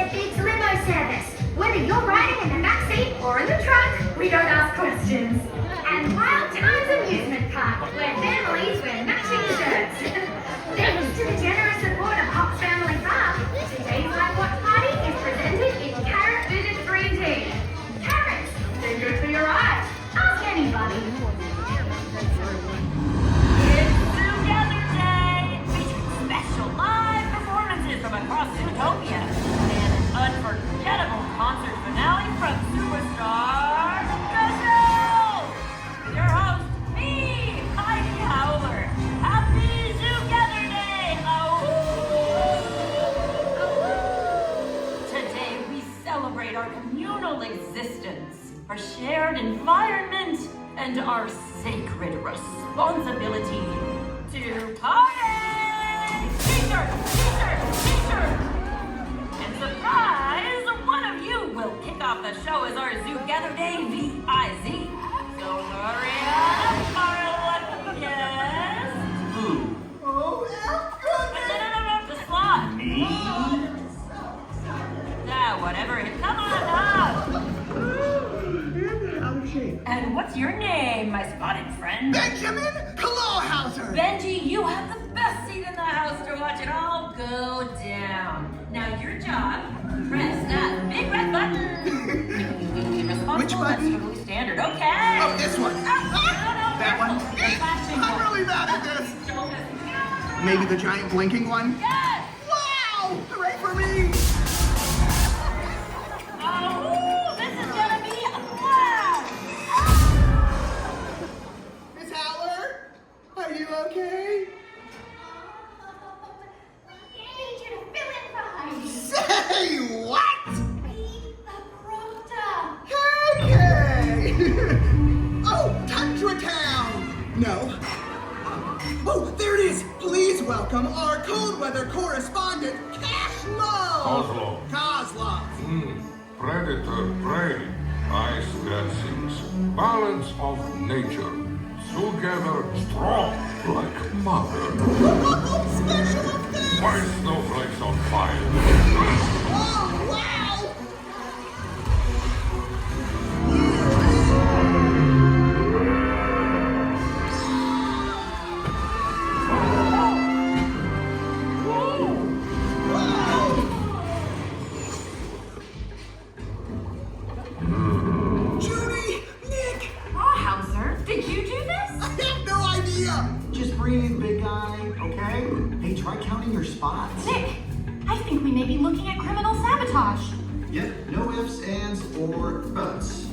Pacific's limo service. Whether you're riding in the backseat or in the trunk, we don't ask questions. And Wilde Amusement Park, where families wear matching shirts. Thanks to the generous support of Hop's Family Farm, today's Live Watch Party is presented in carrot vision green tea. Carrots, they're good for your eyes. Ask anybody. It's Zoogether Day, featuring special live performances from across Zootopia and an unforgettable concert finale from superstar Gazelle. Your host, me, Heidi Howler. Happy Zoogether Day! Today we celebrate our communal existence, our shared environment, and our sacred responsibility to party! T-shirt! T-shirt! T-shirt! And surprise, one of you will kick off the show as our Zoogether Day VIZ. So hurry up, our lucky guest. Who? Oh, No, the slot. Me? Whatever. Come on up. out of shape. And what's your name, my spotted friend? Benjamin Clawhauser! Benji, you have the best seat in the house to watch it all go down. Now your job, press that big red button. Responsible, Which button? That's totally standard. Okay. Oh, this one. No, That one? The flashing I'm one. really bad at this. Maybe the giant blinking one? Yes. Wow! Hooray for me! Oh, this is gonna be a blast. Miss Howler? Are you okay? We need you to fill in for Heidi. Say what? Be the prompter. Okay! Oh, Tundra Town! No. Oh, there it is! Please welcome our cold weather correspondent, Kozlov! Kozlov! Predator, prey, ice dancings, balance of nature, together strong like mother. Special effects! White snowflakes on fire. Oh, wow! Judy! Nick! Clawhauser, did you do this? I have no idea! Just breathe, big guy, okay? Hey, try counting your spots. Nick, I think we may be looking at criminal sabotage. Yep, no ifs, ands, or buts.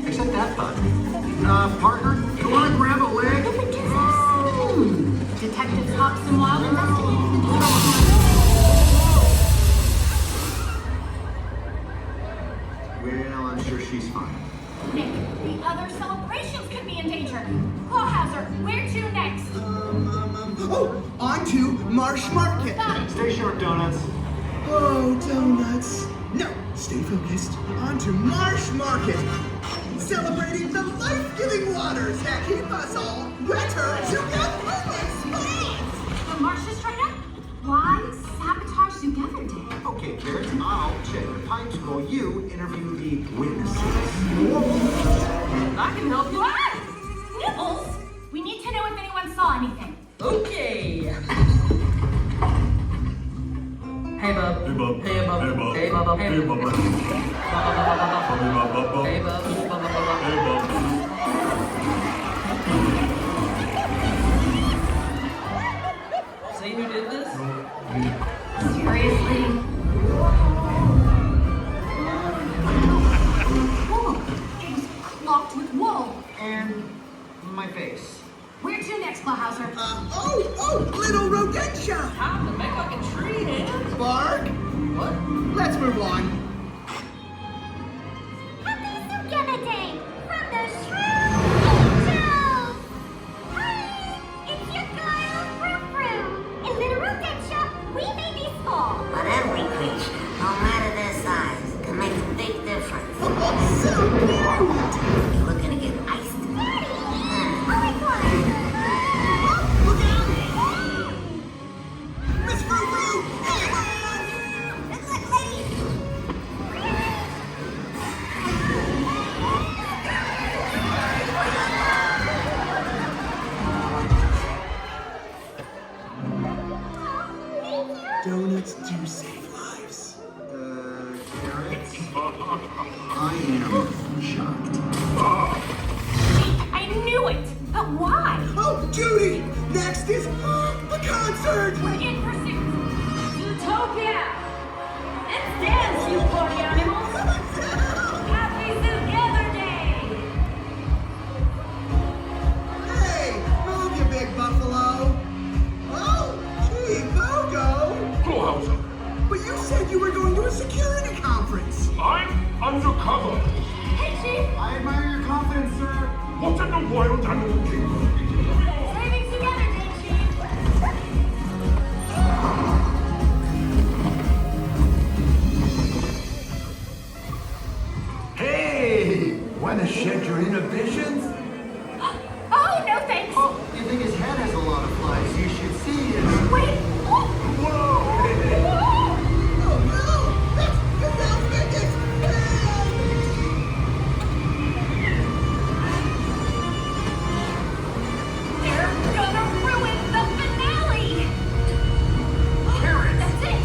Except that button. Partner, you wanna grab a leg? Who would do this? Detectives Hops and Wilde investigating the Well, I'm sure she's fine. Nick, the other celebrations could be in danger. Clawhauser, where to next? Oh, on to Marsh Market. Got it. Stay sharp, donuts. Oh, donuts. No, stay focused. On to Marsh Market. Celebrating the life-giving waters that keep us all wetter together. The marsh is dried up. Why sabotage Zoogether Day? Okay, Carrot, I'll check the pipes while you interview the witnesses. I can help you out. Nibbles? We need to know if anyone saw anything. Okay. Hey, bub. Hey, bub. Hey, bub. Hey, bub. Hey, bub. Hey, bub. Hey, bub. Hey, bub. See who did this? Seriously? Whoa! It was clocked with wool. And my face. Where to next, Clawhauser? Oh, little Rodentia. Time to make like a tree, man. Bark. What? Let's move on. Happy Zoogether Day from the Shrew Angels! Hi, it's your girl, Frou Frou. In Little Rodentia, we may be small. But every creature, no matter their size, can make a big difference. Oh, so cute. You're looking to get iced. Look out! Miss Frou Frou! Hey, Look, lady! Judy! Next is the concert! We're in pursuit. Zootopia! It's dance, you party animals! Happy Zoogether Day! Hey, move you big buffalo! Oh, gee, Bogo! Clawhauser, But you said you were going to a security conference! I'm undercover. Hey, Chief! I admire your confidence, sir. What in the wild animal kingdom? Savings together, Day Chief! Hey! Want to shed your inhibitions? Oh, no thanks. Oh, you think his head has a lot of flies? You should see it. Wait. Whoa! Oh no! That's Gazelle's biggest fan! They're gonna ruin the finale. Karen! That's it.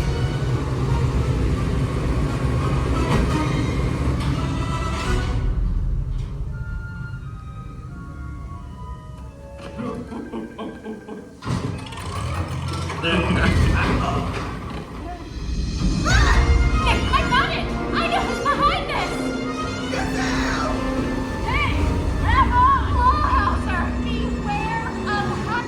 Nick, I got it. I know who's behind this. Gazelle! Hey! Grab on! Clawhauser, beware of her.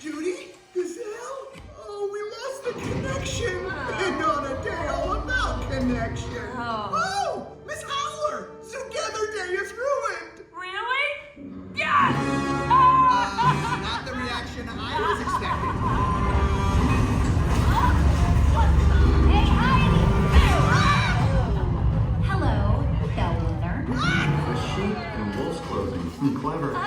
Judy? Gazelle? Oh, we lost the connection! And on a day all about connection! Oh. Miss Howler! Zoogether Day is ruined! Really? Yes! Not the reaction I was expecting. Hey, Heidi. Hello, Bellwether. The sheep and wolf's clothing. Clever. Oh,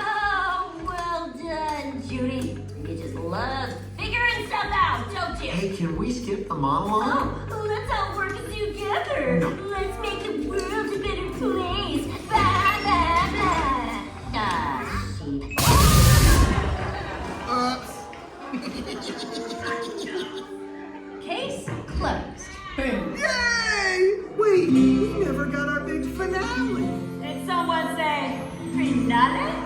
well done, Judy. You just love figuring stuff out, don't you? Hey, can we skip the monologue? Oh, let's all work together. Let's make the world a better place. Blah, blah, blah. Ah, sheep. Case closed. Boom. Yay! Wait, we never got our big finale. Did someone say finale?